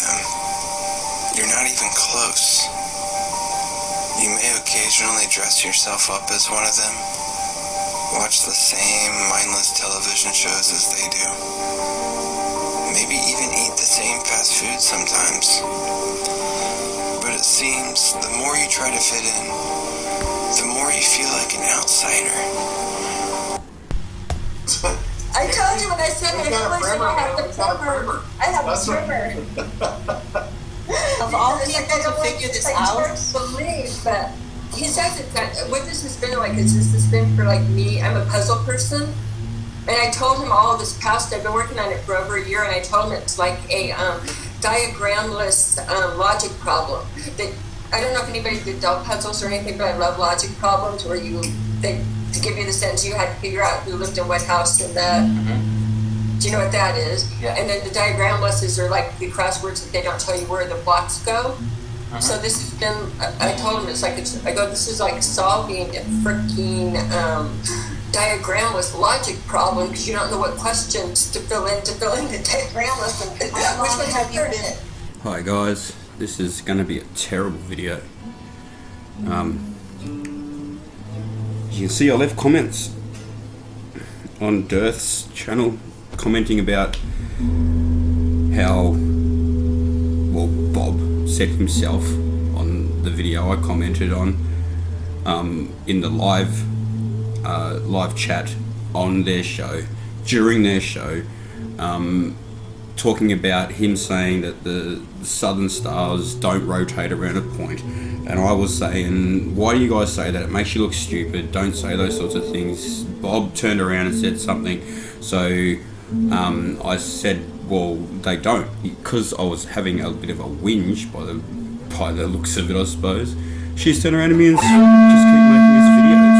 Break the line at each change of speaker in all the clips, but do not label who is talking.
them. You're not even close. You may occasionally dress yourself up as one of them, watch the same mindless television shows as they do, maybe even eat the same fast food sometimes. But it seems the more you try to fit in, the more you feel like an outsider.
I told you when I said I have the primer. I have a primer.
Of all people to figure this out,
believe, but he says it's that what this has been like is this has been for like me. I'm a puzzle person, and I told him all of this past. I've been working on it for over a year, and I told him it's like a diagramless logic problem. That I don't know if anybody did dealt puzzles or anything, but I love logic problems where to give you the sense you had to figure out who lived in what house and that. Do you know what that is?
Yeah.
And then the diagramlesses are like the crosswords that they don't tell you where the blocks go. So this has been, I told him, this is like solving a freaking diagramless logic problem because you don't know what questions to fill in the diagramless. And
how long have you been?
Hi guys, this is going to be a terrible video. You can see I left comments on Dirth's channel commenting about how, well, Bob said himself on the video I commented on in the live chat on their show, during their show, talking about him saying that the southern stars don't rotate around a point. And I was saying, why do you guys say that? It makes you look stupid. Don't say those sorts of things. Bob turned around and said something. So I said, well, they don't, because I was having a bit of a whinge by the looks of it, I suppose. She's turned around to me and just keep making his videos.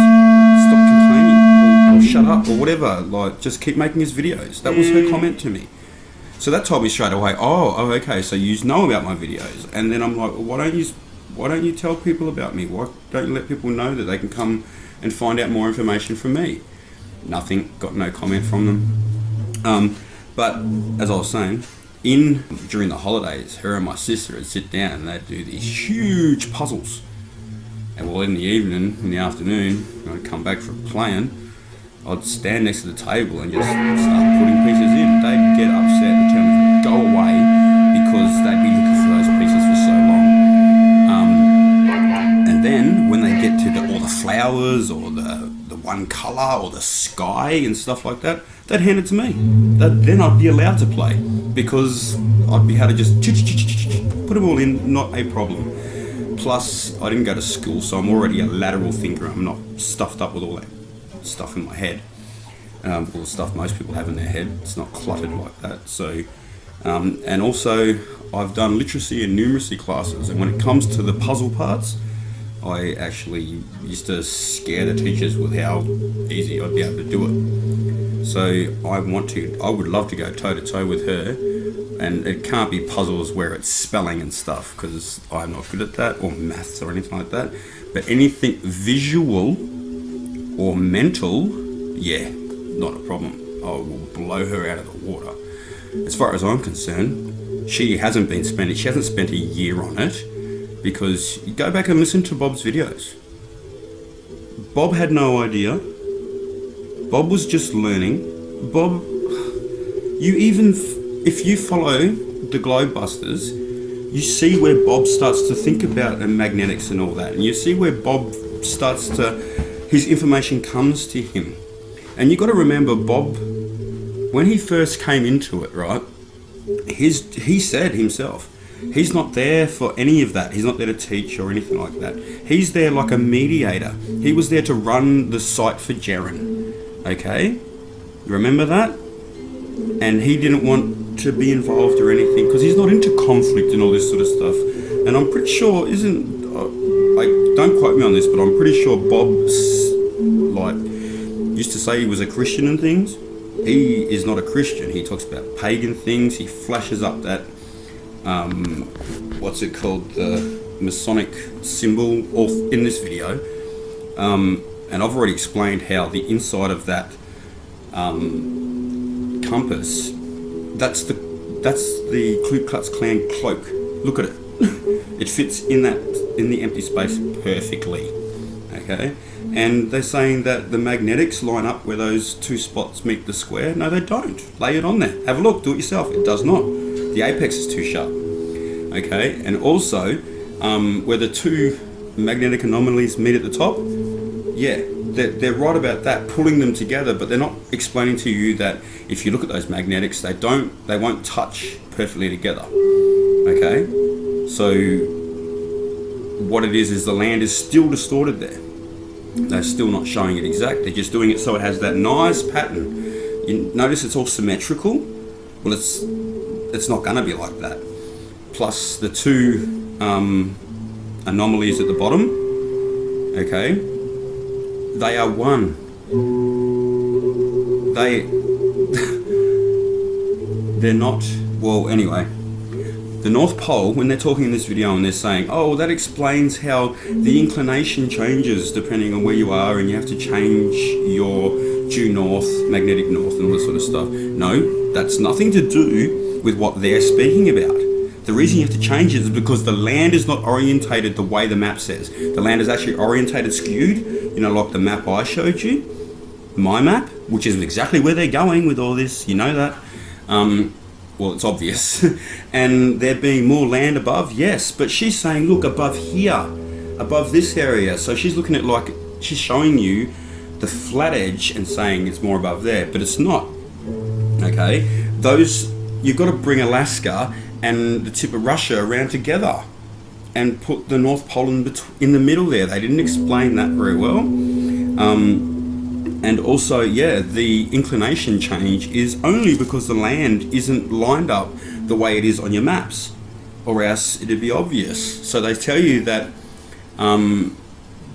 Stop complaining, or shut up, or whatever. Like, just keep making his videos. That was her comment to me. So that told me straight away, oh, okay, so you know about my videos. And then I'm like, well, why don't you tell people about me? Why don't you let people know that they can come and find out more information from me? Nothing, got no comment from them. But as I was saying, during the holidays, her and my sister would sit down and they'd do these huge puzzles. And well, in the evening, in the afternoon, when I'd come back from playing, I'd stand next to the table and just start putting pieces in. They'd get upset and tell me to go away because they'd be looking for those pieces for so long. And then when they get to all the flowers or the one colour or the sky and stuff like that, they'd hand it to me. Then I'd be allowed to play because I'd be able to just put them all in, not a problem. Plus, I didn't go to school, so I'm already a lateral thinker. I'm not stuffed up with all that stuff in my head. All the stuff most people have in their head. It's not cluttered like that. So, and also, I've done literacy and numeracy classes, and when it comes to the puzzle parts, I actually used to scare the teachers with how easy I'd be able to do it. So I would love to go toe to toe with her, and it can't be puzzles where it's spelling and stuff because I'm not good at that, or maths or anything like that. But anything visual or mental, yeah, not a problem. I will blow her out of the water. As far as I'm concerned, she hasn't spent a year on it. Because you go back and listen to Bob's videos. Bob had no idea. Bob was just learning. Bob, if you follow the Globebusters, you see where Bob starts to think about magnetics and all that. And you see where Bob his information comes to him. And you got to remember, Bob, when he first came into it, right, he said himself, he's not there for any of that. He's not there to teach or anything like that. He's there like a mediator. He was there to run the site for Jaren. Okay? You remember that? And he didn't want to be involved or anything because he's not into conflict and all this sort of stuff. And I'm pretty sure, don't quote me on this, but I'm pretty sure Bob used to say he was a Christian and things. He is not a Christian. He talks about pagan things. He flashes up that what's it called, the Masonic symbol in this video, and I've already explained how the inside of that compass, that's the That's the Ku Klux Klan cloak. Look at it. It fits in the empty space perfectly. Okay, and they're saying that the magnetics line up where those two spots meet the square. No, they don't. Lay it on there. Have a look. Do it yourself. It does not. The apex is too sharp. Okay, and also where the two magnetic anomalies meet at the top. Yeah, they're right about that, pulling them together, but they're not explaining to you that if you look at those magnetics, they won't touch perfectly together. Okay, so what it is the land is still distorted there. They're still not showing it exact. They're just doing it so it has that nice pattern. You notice it's all symmetrical. Well, it's not going to be like that. Plus the two anomalies at the bottom. Okay, they are one. They're not. Well, anyway. The North Pole, when they're talking in this video and they're saying, oh, that explains how the inclination changes depending on where you are and you have to change your due north, magnetic north and all this sort of stuff. No, that's nothing to do with what they're speaking about. The reason you have to change it is because the land is not orientated the way the map says. The land is actually orientated skewed, you know, like the map I showed you, my map, which is exactly where they're going with all this, you know that. Well, it's obvious. And there being more land above, yes. But she's saying, look, above here, above this area. So she's looking at she's showing you the flat edge and saying it's more above there, but it's not. Okay? You've got to bring Alaska and the tip of Russia around together and put the North Pole in the middle there. They didn't explain that very well. And also, yeah, the inclination change is only because the land isn't lined up the way it is on your maps, or else it'd be obvious. So they tell you that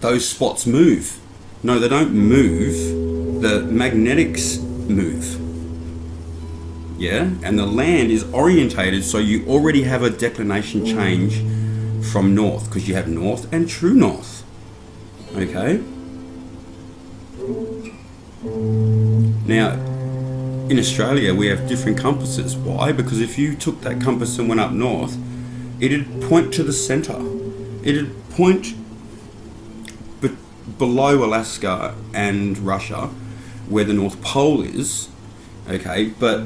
those spots move. No, they don't move. The magnetics move. Yeah, and the land is orientated, so you already have a declination change from north, because you have north and true north. Okay? Now, in Australia, we have different compasses. Why? Because if you took that compass and went up north, it'd point to the center. It'd point below Alaska and Russia, where the North Pole is. Okay, but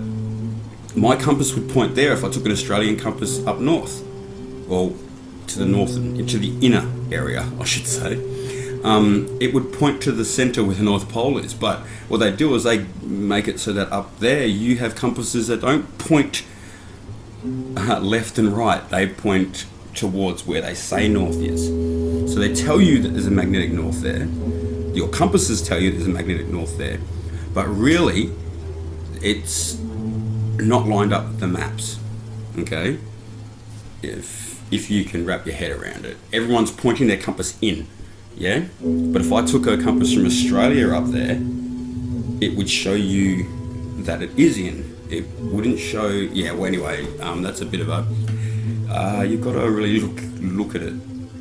my compass would point there if I took an Australian compass up north. Well, to the north, into the inner area, I should say. It would point to the center where the North Pole is, but what they do is they make it so that up there you have compasses that don't point left and right, they point towards where they say north is. So they tell you that there's a magnetic north there, your compasses tell you there's a magnetic north there, but really it's not lined up with the maps. Okay, if you can wrap your head around it, everyone's pointing their compass in. Yeah, but if I took a compass from Australia up there, it would show you that it is in. It wouldn't show. Yeah. Well, anyway, that's a bit of a. You've got to really look at it,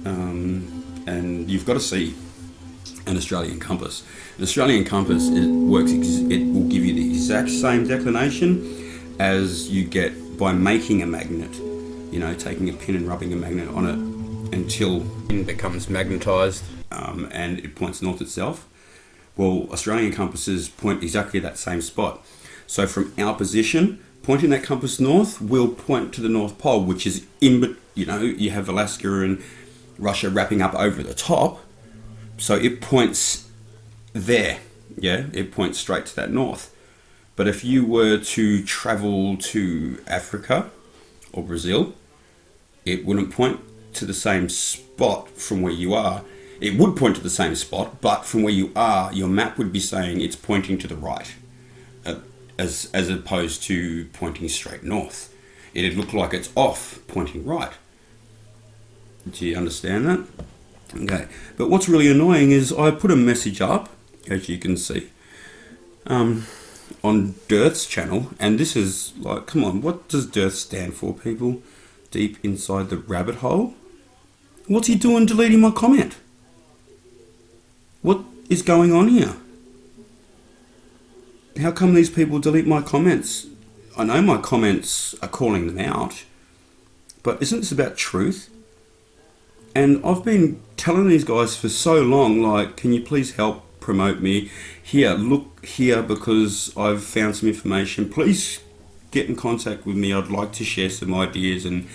and you've got to see an Australian compass. An Australian compass, it works. It will give you the exact same declination as you get by making a magnet. You know, taking a pin and rubbing a magnet on it until it becomes magnetized. And it points north itself. Well, Australian compasses point exactly that same spot. So from our position, pointing that compass north will point to the North Pole, which is you have Alaska and Russia wrapping up over the top. So it points there. Yeah, it points straight to that north. But if you were to travel to Africa or Brazil, it wouldn't point to the same spot from where you are. It would point to the same spot, but from where you are, your map would be saying it's pointing to the right, as opposed to pointing straight north. It'd look like it's off, pointing right. Do you understand that? Okay. But what's really annoying is I put a message up, as you can see, on Dirth's channel, and this is like, come on, what does Dirth stand for, people? Deep inside the rabbit hole? What's he doing deleting my comment? What is going on here? How come these people delete my comments? I know my comments are calling them out, but isn't this about truth? And I've been telling these guys for so long, like, can you please help promote me? Here, look here, because I've found some information. Please get in contact with me. I'd like to share some ideas and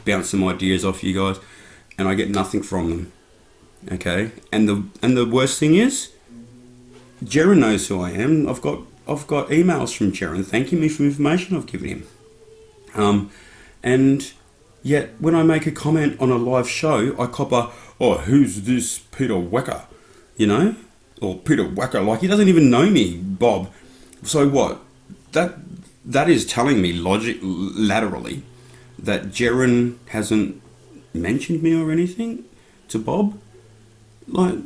bounce some ideas off you guys. And I get nothing from them. Okay? And the worst thing is, Jaron knows who I am. I've got emails from Jaron thanking me for information I've given him. And yet, when I make a comment on a live show, I cop a, oh, who's this Peter Wecker? You know? Or Peter Wecker, like, he doesn't even know me, Bob. So what? That is telling me laterally that Jaron hasn't mentioned me or anything to Bob. Like,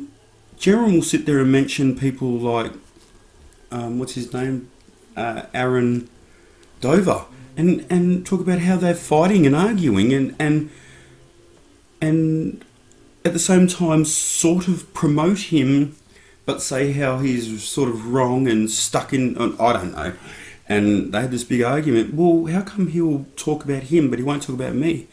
Jaron will sit there and mention people like, what's his name? Aaron Dover. And talk about how they're fighting and arguing and at the same time sort of promote him, but say how he's sort of wrong and stuck in, I don't know. And they had this big argument. Well, how come he'll talk about him, but he won't talk about me?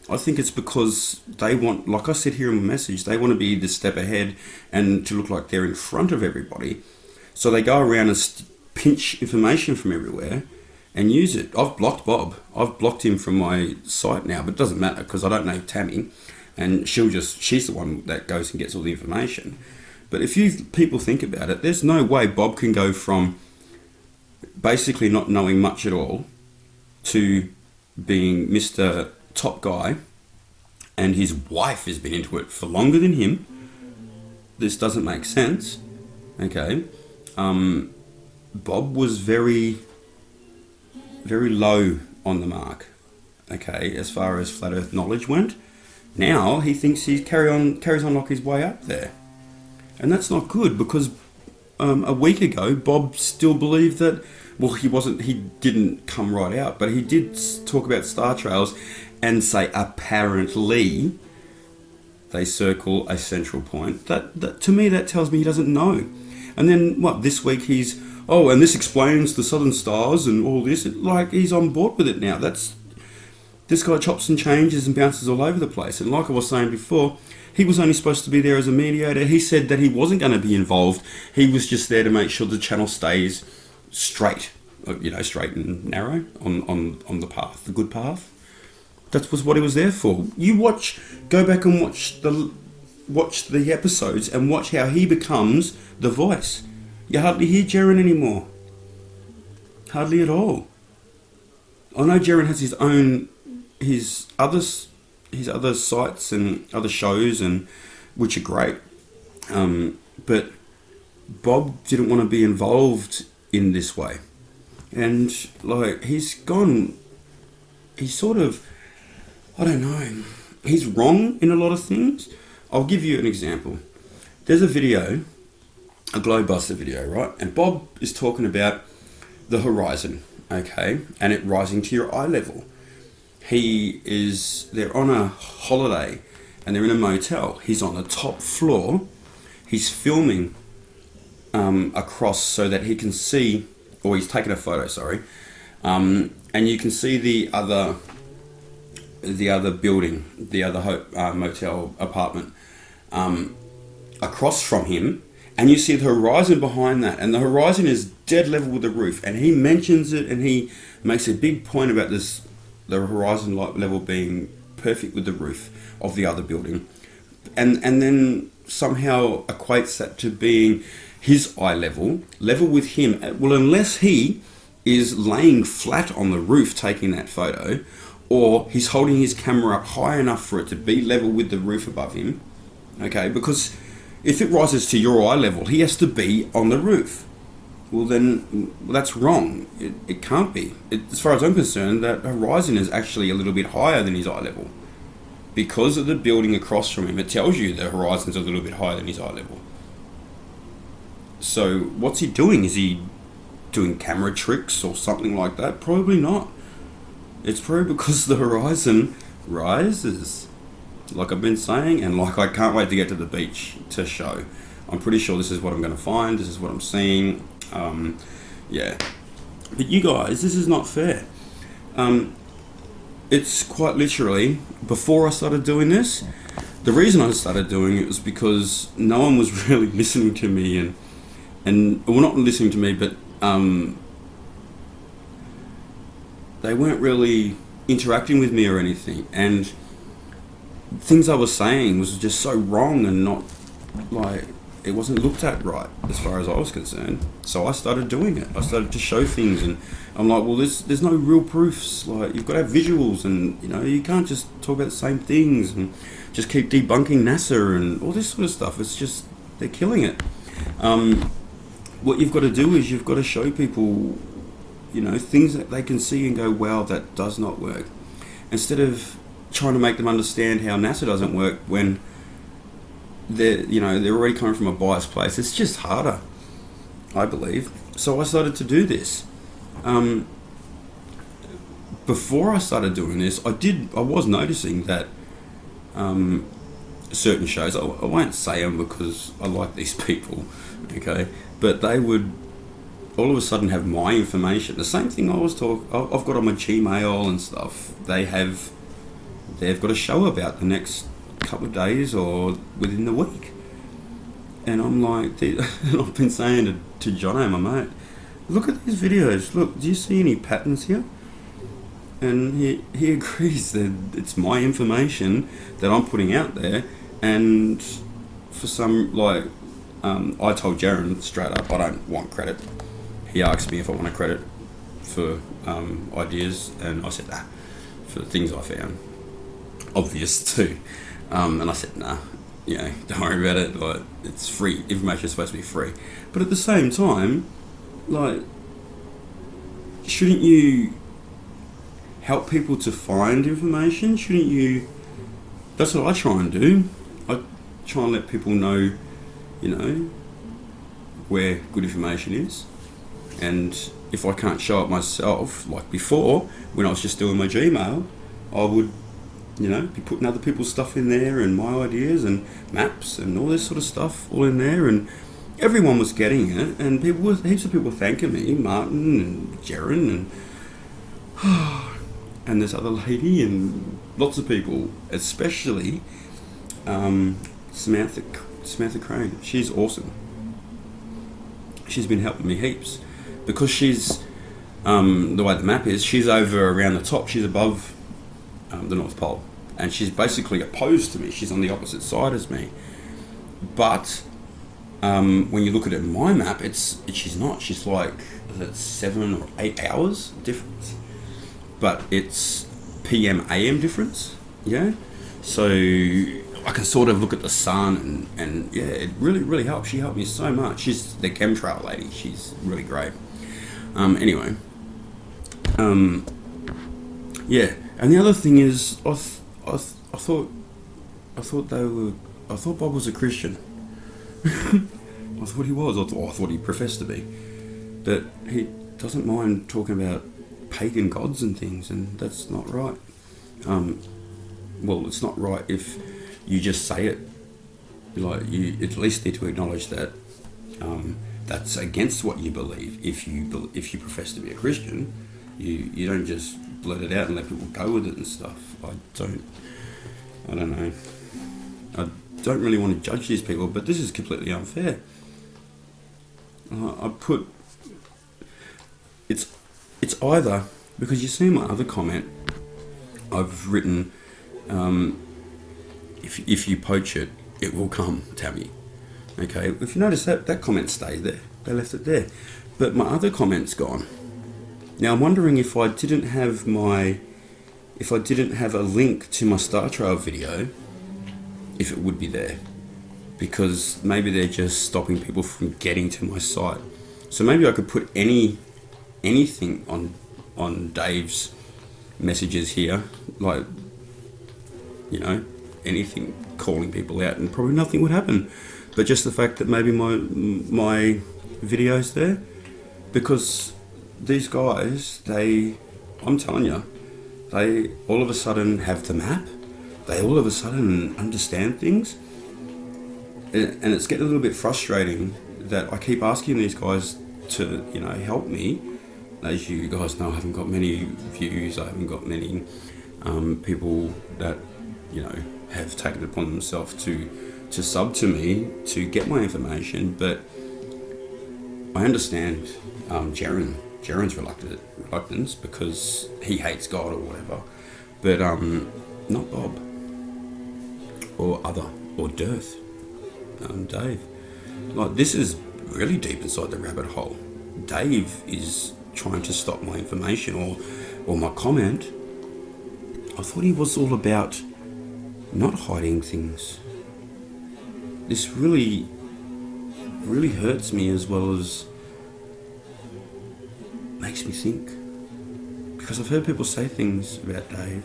I think it's because they want, like I said here in my message, they want to be the step ahead and to look like they're in front of everybody. So they go around and pinch information from everywhere and use it. I've blocked Bob. I've blocked him from my site now, but it doesn't matter because I don't know Tammy, and she's the one that goes and gets all the information. But if you people think about it, there's no way Bob can go from basically not knowing much at all to being Mr. Top Guy, and his wife has been into it for longer than him. This doesn't make sense. Okay. Bob was very, very low on the mark, okay, as far as flat earth knowledge went. Now he thinks he carries on like his way up there. And that's not good, because a week ago Bob still believed that, well, he didn't come right out, but he did talk about star trails and say apparently they circle a central point. That to me, that tells me he doesn't know. And then this week he's, oh, and this explains the southern stars and all this. Like, he's on board with it now. This guy chops and changes and bounces all over the place. And like I was saying before, he was only supposed to be there as a mediator. He said that he wasn't going to be involved. He was just there to make sure the channel stays straight, straight and narrow on the path, the good path. That was what he was there for. Go back and watch the episodes and watch how he becomes the voice. You hardly hear Jaron anymore. Hardly at all. I know Jaron has his other sites and other shows, and which are great. But Bob didn't want to be involved in this way. And he's sort of, I don't know, he's wrong in a lot of things. I'll give you an example. There's a video, a Globebuster video, right? And Bob is talking about the horizon, okay? And it rising to your eye level. They're on a holiday and they're in a motel. He's on the top floor. He's filming across so that he can see, or he's taking a photo, sorry. And you can see the other building, the other motel apartment across from him, and you see the horizon behind that, and the horizon is dead level with the roof, and he mentions it, and he makes a big point about the horizon level being perfect with the roof of the other building, and then somehow equates that to being his eye level with him. Well, unless he is laying flat on the roof taking that photo, or he's holding his camera up high enough for it to be level with the roof above him, okay? Because if it rises to your eye level, he has to be on the roof. Well, then that's wrong. It can't be. As far as I'm concerned, that horizon is actually a little bit higher than his eye level. Because of the building across from him, it tells you the horizon's a little bit higher than his eye level. So what's he doing? Is he doing camera tricks or something like that? Probably not. It's probably because the horizon rises, like I've been saying, and like I can't wait to get to the beach to show. I'm pretty sure this is what I'm going to find. This is what I'm seeing. Yeah. But you guys, this is not fair. It's quite literally, before I started doing this, the reason I started doing it was because no one was really listening to me and well, not listening to me, but they weren't really interacting with me or anything. And things I was saying was just so wrong and not, like, it wasn't looked at right as far as I was concerned. So I started doing it. I started to show things, and I'm like, well, there's no real proofs. Like, you've got to have visuals, and you can't just talk about the same things and just keep debunking NASA and all this sort of stuff. It's just, they're killing it. What you've got to do is you've got to show people, things that they can see and go, wow, that does not work. Instead of trying to make them understand how NASA doesn't work when they're already coming from a biased place. It's just harder, I believe. So I started to do this. Before I started doing this, I was noticing that certain shows, I won't say them because I like these people, okay, but they would all of a sudden have my information. The same thing I've got on my Gmail and stuff. They've got a show about the next couple of days or within the week, and I'm like, I've been saying to Jono, my mate, look at these videos. Look, do you see any patterns here? And he agrees that it's my information that I'm putting out there, and for some, like, I told Jaron straight up, I don't want credit. He asked me if I want a credit for ideas, and I said nah, for things I found obvious too. And I said, nah, don't worry about it. Like, it's free. Information is supposed to be free. But at the same time, like, shouldn't you help people to find information? Shouldn't you? That's what I try and do. I try and let people know, where good information is. And if I can't show it myself, like before, when I was just doing my Gmail, I would be putting other people's stuff in there and my ideas and maps and all this sort of stuff all in there, and everyone was getting it, and heaps of people thanking me, Martin and Jaron and this other lady and lots of people, especially Samantha Crane. She's awesome. She's been helping me heaps because she's the way the map is, she's over around the top, she's above the North Pole, and she's basically opposed to me. She's on the opposite side as me. But when you look at it in my map, she's not. She's like 7 or 8 hours difference, but it's PM AM difference. Yeah, so I can sort of look at the sun, and yeah, it really helps. She helped me so much. She's the chemtrail lady. She's really great. Anyway, yeah. And the other thing is, I thought Bob was a Christian. I thought he was. I thought he professed to be, but he doesn't mind talking about pagan gods and things, and that's not right. Well, it's not right if you just say it. Like, you at least need to acknowledge that that's against what you believe. If you profess to be a Christian, you don't just blurt it out and let people go with it and stuff. I don't know. I don't really want to judge these people, but this is completely unfair. It's either, because you see my other comment, I've written, if you poach it, it will come, Tammy. Okay, if you notice that comment stayed there, they left it there, but my other comment's gone. Now I'm wondering if I didn't have a link to my Star Trail video, if it would be there, because maybe they're just stopping people from getting to my site. So maybe I could put anything on Dave's messages here, like, anything calling people out, and probably nothing would happen. But just the fact that maybe my video's there, because these guys, I'm telling you, they all of a sudden have the map, they all of a sudden understand things, and it's getting a little bit frustrating that I keep asking these guys to, help me, as you guys know, I haven't got many views. I haven't got many people that, you know, have taken it upon themselves to sub to me to get my information. But I understand Jaren's reluctance because he hates God or whatever. But not Bob or Dirth, Dave. Like, this is really deep inside the rabbit hole. Dave is trying to stop my information or my comment. I thought he was all about not hiding things. This really hurts me as well as makes me think. Because I've heard people say things about Dave,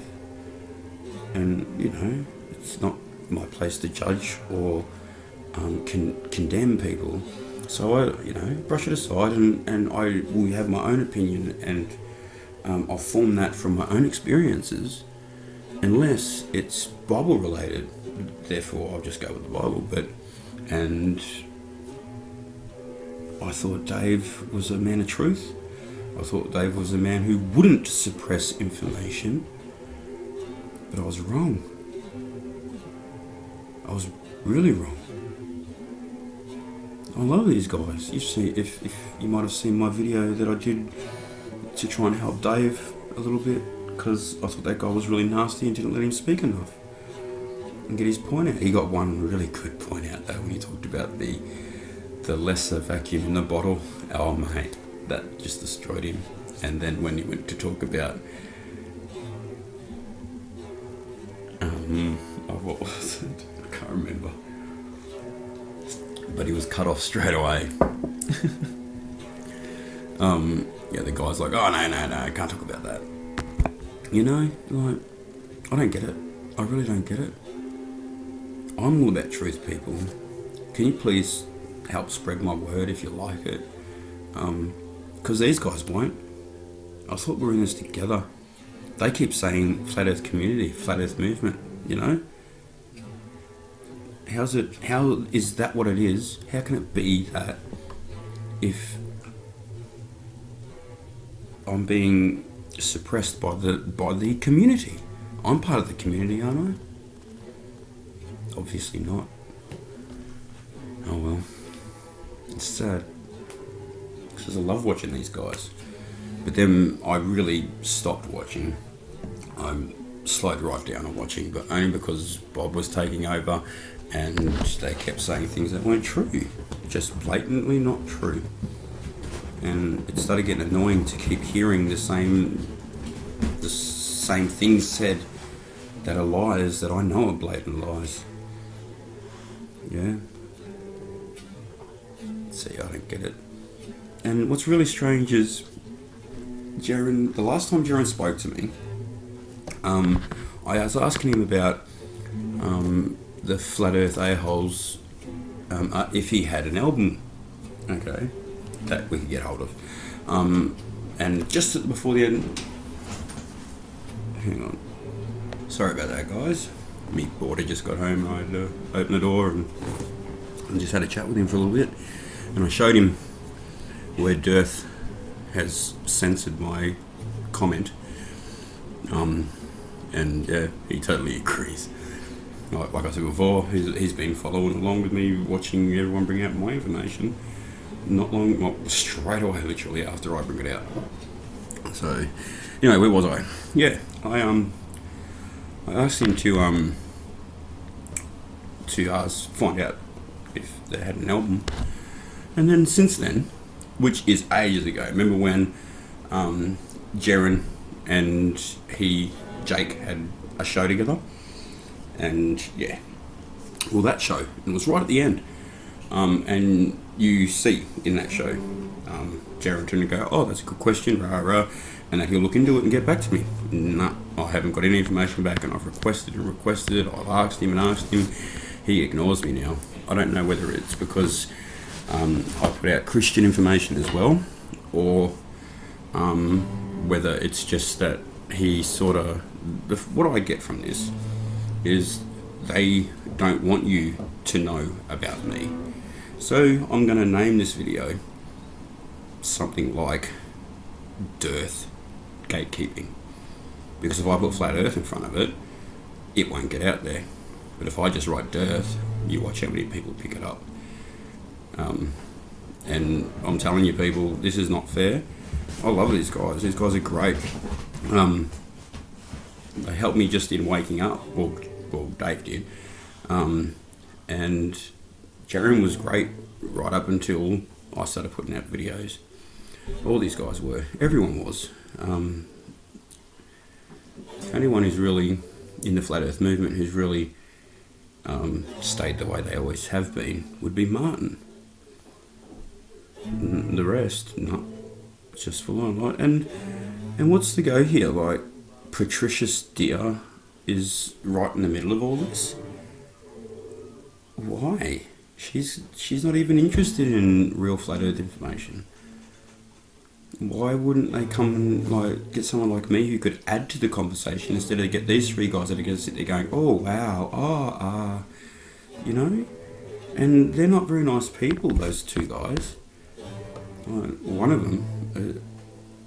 and, you know, it's not my place to judge or condemn people. So I, you know, brush it aside, and I will have my own opinion, and I'll form that from my own experiences, unless it's Bible related. Therefore, I'll just go with the Bible. And I thought Dave was a man of truth. I thought Dave was a man who wouldn't suppress information, but I was wrong. I was really wrong. I love these guys. You've seen, if you might have seen my video that I did to try and help Dave a little bit, because I thought that guy was really nasty and didn't let him speak enough and get his point out. He got one really good point out though when he talked about the lesser vacuum in the bottle. Oh mate, that just destroyed him. And then when he went to talk about what was it? I can't remember. But he was cut off straight away. Yeah, the guy's like, oh no, I can't talk about that. You know, like, I don't get it. I really don't get it. I'm all about truth, people. Can you please help spread my word if you like it? Because these guys won't. I thought we were in this together. They keep saying flat earth community, flat earth movement, you know? How is that what it is? How can it be that if I'm being suppressed by the community? I'm part of the community, aren't I? Obviously not. Oh well. It's sad. Because I love watching these guys. But then I really stopped watching. I slowed right down on watching, but only because Bob was taking over and they kept saying things that weren't true. Just blatantly not true. And it started getting annoying to keep hearing the same things said that are lies that I know are blatant lies. Yeah. See, I don't get it. And what's really strange is Jaren, the last time Jaren spoke to me, I was asking him about the Flat Earth A-holes, if he had an album, okay, that we could get hold of. And just before the end, hang on, sorry about that guys, me boarder just got home. I had to open the door and just had a chat with him for a little bit, and I showed him where Dirth has censored my comment, and yeah, he totally agrees. Like I said before, he's been following along with me, watching everyone bring out my information. Not straight away, literally after I bring it out. So, anyway, where was I? Yeah, I asked him to find out if they had an album, and then since then, which is ages ago. Remember when Jaren and Jake had a show together? And yeah, well, that show, it was right at the end. And you see in that show, Jaren turned to go, oh, that's a good question, rah, rah, and that he'll look into it and get back to me. Nah, I haven't got any information back, and I've requested it. I've asked him. He ignores me now. I don't know whether it's because I put out Christian information as well, or whether it's just that he sort of, what I get from this is they don't want you to know about me. So I'm going to name this video something like Dirth, Gatekeeping. Because if I put Flat Earth in front of it, it won't get out there. But if I just write Dirth, you watch how many people pick it up. And I'm telling you people, this is not fair. I love these guys. These guys are great. They helped me just in waking up. Well, Dave did. And Jeremy was great right up until I started putting out videos. All these guys were. Everyone was. The only one who's really in the Flat Earth movement who's really stayed the way they always have been would be Martin. The rest, no, just full on. Like, and what's the go here? Like, Patricia Steer is right in the middle of all this. Why? She's not even interested in real Flat Earth information. Why wouldn't they come and like get someone like me who could add to the conversation instead of get these three guys that are going to sit there going, oh wow, you know? And they're not very nice people, those two guys. One of them,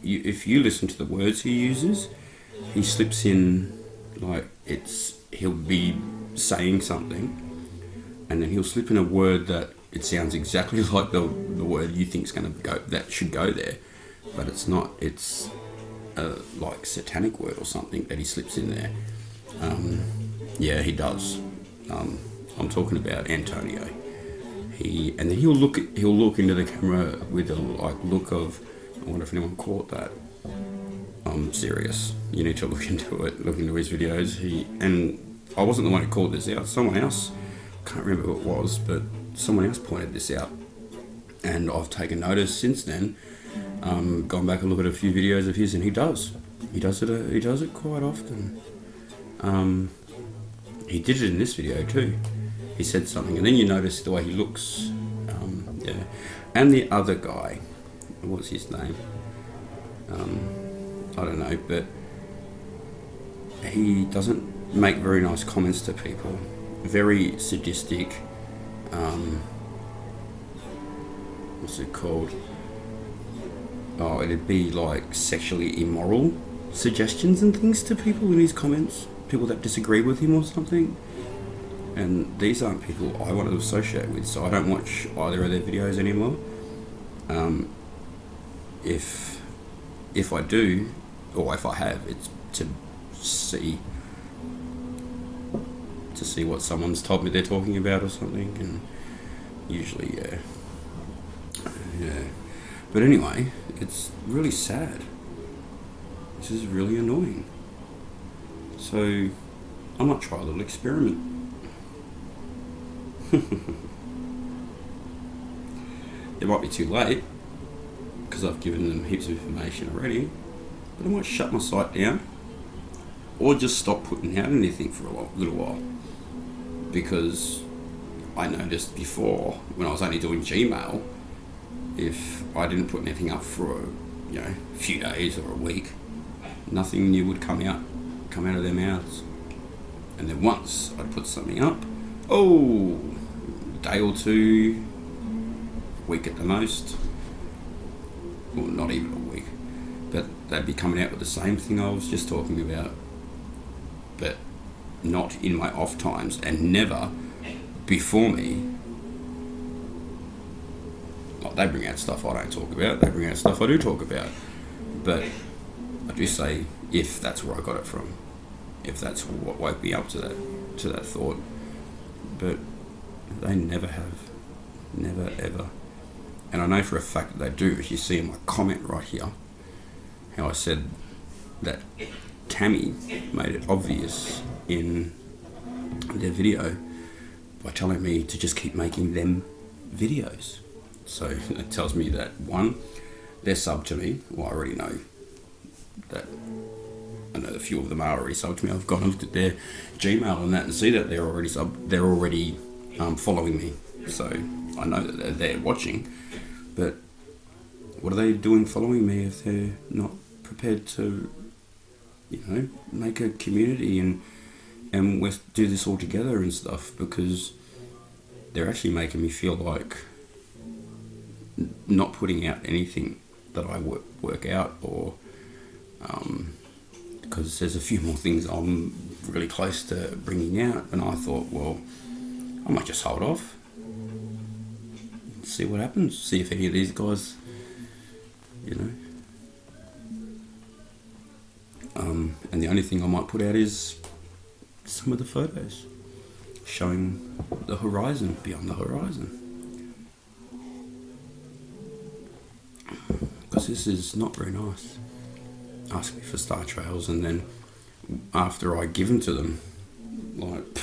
if you listen to the words he uses, he slips in like he'll be saying something, and then he'll slip in a word that it sounds exactly like the word you think's going to go, that should go there, but it's not. It's a like satanic word or something that he slips in there. Yeah, he does. I'm talking about Antonio. And then he'll look into the camera with a look of, I wonder if anyone caught that. I'm serious. You need to look into it. Look into his videos. And I wasn't the one who called this out. Someone else, I can't remember who it was, but someone else pointed this out. And I've taken notice since then. Gone back and looked at a few videos of his, and he does. He does it quite often. He did it in this video too. He said something, and then you notice the way he looks. Yeah. And the other guy, what's his name? I don't know, but he doesn't make very nice comments to people. Very sadistic. What's it called? Oh, it'd be like sexually immoral suggestions and things to people in his comments. People that disagree with him or something. And these aren't people I want to associate with, so I don't watch either of their videos anymore. If I do, or if I have, it's to see what someone's told me they're talking about or something, and usually, yeah. But anyway, it's really sad. This is really annoying. So, I might try a little experiment. It might be too late because I've given them heaps of information already, but I might shut my site down or just stop putting out anything for a little while, because I noticed before when I was only doing Gmail, if I didn't put anything up for a few days or a week, nothing new would come out of their mouths. And then once I'd put something up, a day or two, week at the most, well, not even a week, but they'd be coming out with the same thing I was just talking about, but not in my off times, and never before me. Like, they bring out stuff I don't talk about, they bring out stuff I do talk about, but I do say if that's where I got it from, if that's what woke me up to that thought. But they never have. Never, ever. And I know for a fact that they do. As you see in my comment right here, how I said that Tammy made it obvious in their video by telling me to just keep making them videos. So it tells me that, one, they're subbed to me. Well, I already know that. I know a few of them are already subbed to me. I've gone and looked at their Gmail and that and see that they're already following me. So I know that they're there watching. But what are they doing following me if they're not prepared to, make a community and we do this all together and stuff? Because they're actually making me feel like not putting out anything that I work out, or because there's a few more things I'm really close to bringing out, and I thought, well, I might just hold off, see what happens, see if any of these guys, you know. And the only thing I might put out is some of the photos showing the horizon, beyond the horizon. Because this is not very nice. Ask me for star trails, and then after I give them to them, like,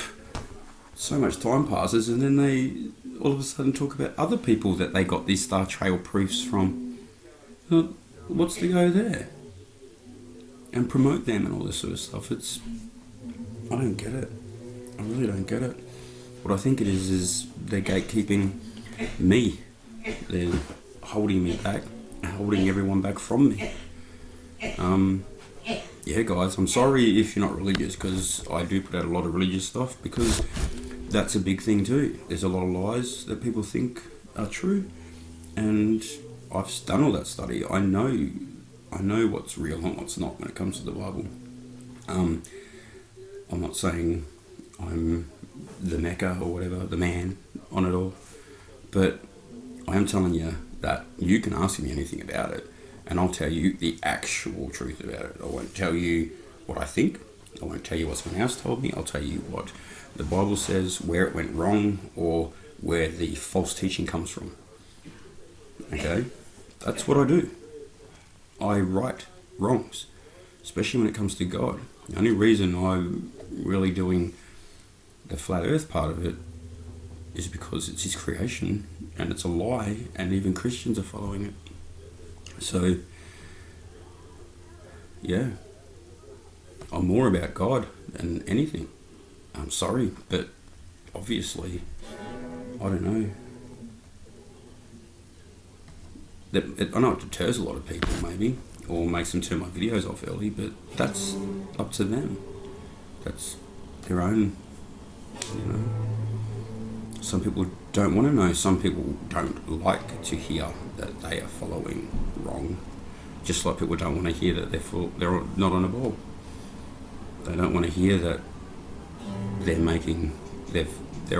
so much time passes, and then they all of a sudden talk about other people that they got these star trail proofs from. What's the go there? And promote them and all this sort of stuff. I don't get it. I really don't get it. What I think it is they're gatekeeping me. They're holding me back, holding everyone back from me. Yeah, guys, I'm sorry if you're not religious, because I do put out a lot of religious stuff, because that's a big thing too. There's a lot of lies that people think are true, and I've done all that study. I know what's real and what's not when it comes to the Bible. I'm not saying I'm the Mecca or whatever, the man on it all, but I am telling you that you can ask me anything about it, and I'll tell you the actual truth about it. I won't tell you what I think. I won't tell you what someone else told me. I'll tell you what the Bible says, where it went wrong, or where the false teaching comes from. Okay? That's what I do. I right wrongs, especially when it comes to God. The only reason I'm really doing the flat earth part of it is because it's his creation, and it's a lie, and even Christians are following it. So, yeah, I'm more about God than anything. I'm sorry, but obviously, I don't know. I know it deters a lot of people, maybe, or makes them turn my videos off early, but that's up to them. That's their own, you know. Some people don't want to know. Some people don't like to hear that they are following wrong. Just like people don't want to hear that they're not on a ball. They don't want to hear that they're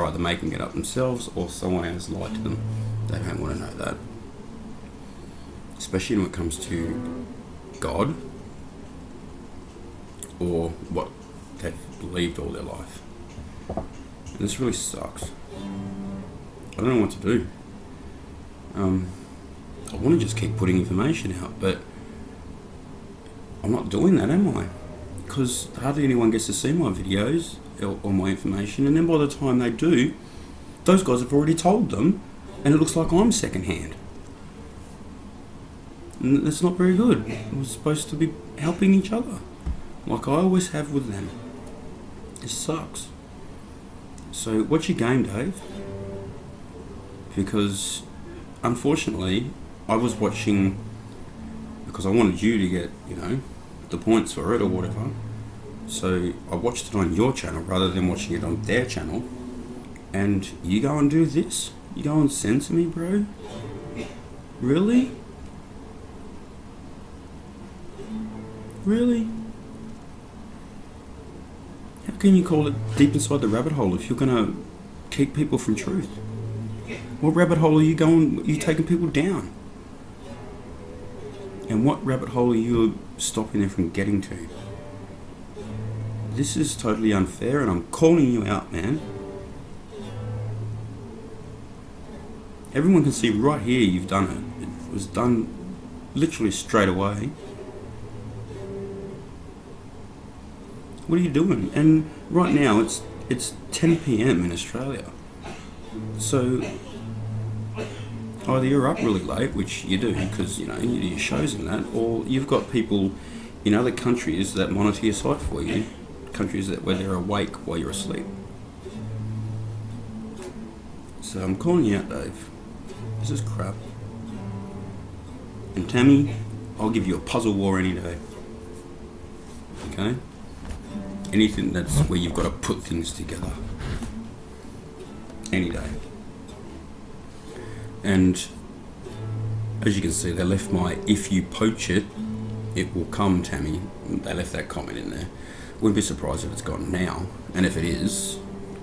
either making it up themselves or someone else lied to them. They don't want to know that. Especially when it comes to God or what they've believed all their life. And this really sucks. I don't know what to do. I want to just keep putting information out, but I'm not doing that, am I? Because hardly anyone gets to see my videos or my information, and then by the time they do, those guys have already told them, and it looks like I'm secondhand. And that's not very good. We're supposed to be helping each other, like I always have with them. It sucks. So what's your game, Dave? Because unfortunately, I was watching because I wanted you to get, the points for it or whatever. So I watched it on your channel rather than watching it on their channel. And you go and do this? You go and censor me, bro? Really? Really? How can you call it deep inside the rabbit hole if you're gonna keep people from truth? What rabbit hole are you taking people down? And what rabbit hole are you stopping them from getting to? This is totally unfair, and I'm calling you out, man. Everyone can see right here you've done it. It was done literally straight away. What are you doing? And right now it's 10 p.m. in Australia. So either you're up really late, which you do because you do your shows and that, or you've got people in other countries that monitor your site for you, countries where they're awake while you're asleep. So I'm calling you out, Dave. This is crap. And Tammy, I'll give you a puzzle war any day. Okay? Anything that's where you've got to put things together. Any day. And As you can see, they left my "if you poach it, it will come" Tammy. They left that comment in there. Wouldn't be surprised if it's gone now, and if it is,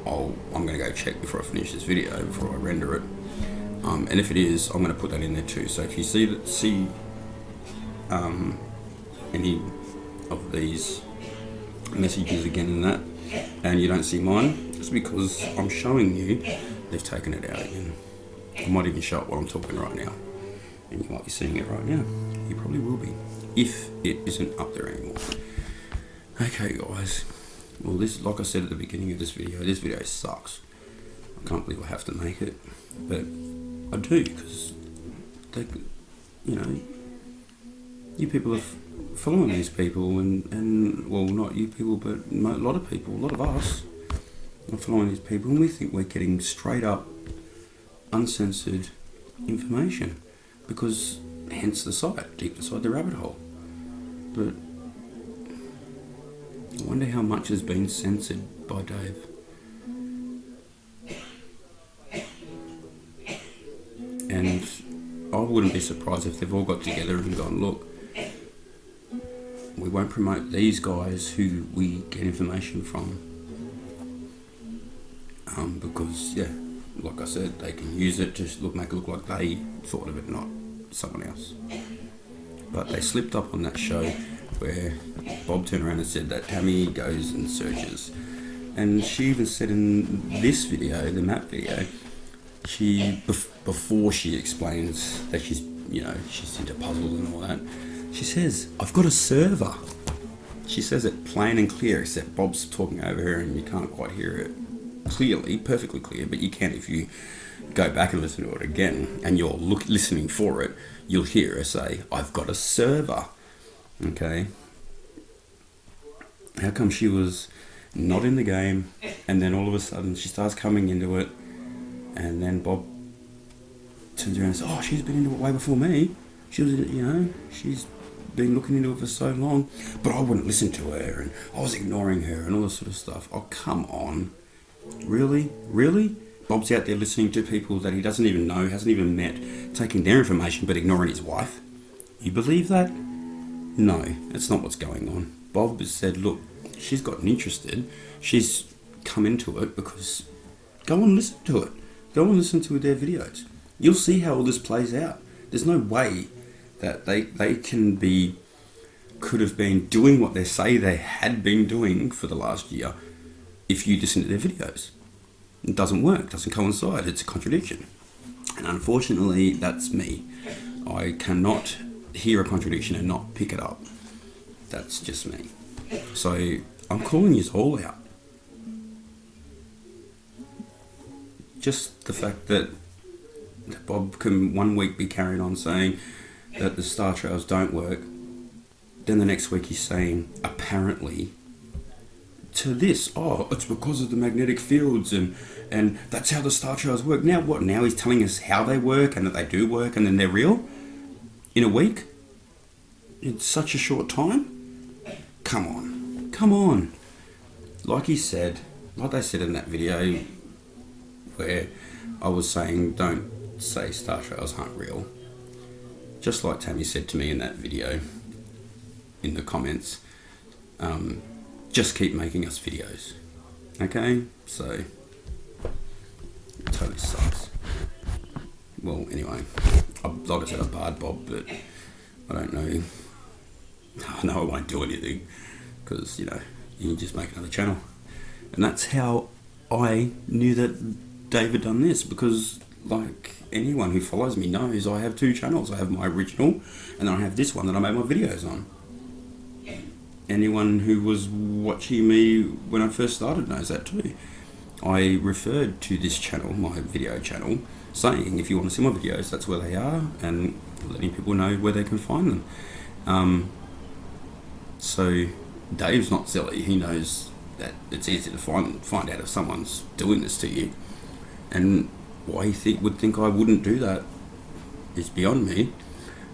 I'm going to go check before I finish this video, before I render it. And if it is, I'm going to put that in there too. So if you see any of these messages again in that, and you don't see mine, it's because I'm showing you they've taken it out again. I might even show it while I'm talking right now, and you might be seeing it right now. You probably will be, if it isn't up there anymore. Okay guys, well this, like I said at the beginning of this video sucks. I can't believe I have to make it, but I do, because they, you people are following these people, and well, not you people, but a lot of people, a lot of us are following these people, and we think we're getting straight up, uncensored information, because hence the site, deep inside the rabbit hole. But I wonder how much has been censored by Dave. And I wouldn't be surprised if they've all got together and gone, look, we won't promote these guys who we get information from, because yeah, like I said, they can use it to make it look like they thought of it, not someone else. But they slipped up on that show where Bob turned around and said that Tammy goes and searches, and she even said in this video, the map video, before she explains that she's into puzzles and all that, she says, "I've got a server." She says it plain and clear, except Bob's talking over her and you can't quite hear it clearly, perfectly clear, but you can if you go back and listen to it again and you're listening for it, you'll hear her say, "I've got a server." Okay. How come she was not in the game, and then all of a sudden she starts coming into it, and then Bob turns around and says, "Oh, she's been into it way before me. She was, she's been looking into it for so long, but I wouldn't listen to her, and I was ignoring her," and all this sort of stuff. Oh, come on. Really? Bob's out there listening to people that he doesn't even know, hasn't even met, taking their information but ignoring his wife. You believe that? No, that's not what's going on. Bob has said, look, she's gotten interested. She's come into it because... Go and listen to it. Go and listen to their videos. You'll see how all this plays out. There's no way that they could have been doing what they say they had been doing for the last year if you listen to their videos. It doesn't work, doesn't coincide, it's a contradiction. And unfortunately, that's me. I cannot hear a contradiction and not pick it up. That's just me. So I'm calling you all out. Just the fact that Bob can one week be carrying on saying that the star trails don't work, then the next week he's saying apparently to this, oh, it's because of the magnetic fields and that's how the star trails work. Now what? Now he's telling us how they work and that they do work and then they're real in a week? In such a short time? Come on. Like they said in that video where I was saying don't say star trails aren't real. Just like Tammy said to me in that video in the comments, just keep making us videos. Okay? So, it totally sucks. Well, anyway, like I said, I barred Bob, but I don't know. I know I won't do anything because, you can just make another channel. And that's how I knew that David done this, because like anyone who follows me knows I have two channels. I have my original and then I have this one that I made my videos on. Anyone who was watching me when I first started knows that too. I referred to this channel, my video channel, saying if you want to see my videos, that's where they are, and letting people know where they can find them. So Dave's not silly. He knows that it's easy to find out if someone's doing this to you, and why he would think I wouldn't do that is beyond me.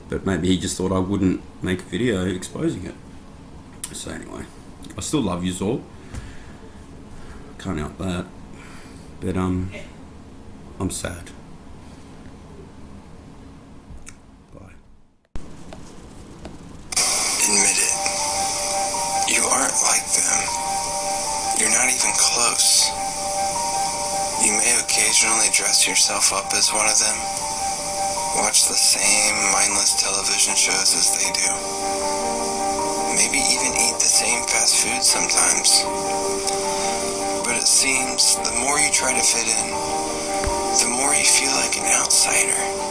But maybe he just thought I wouldn't make a video exposing it. So anyway, I still love you all. Can't help that. But I'm sad. Bye.
aren't like them. You're not even close. You may occasionally dress yourself up as one of them, watch the same mindless television shows as they do, maybe even eat the same fast food sometimes. But it seems the more you try to fit in, the more you feel like an outsider.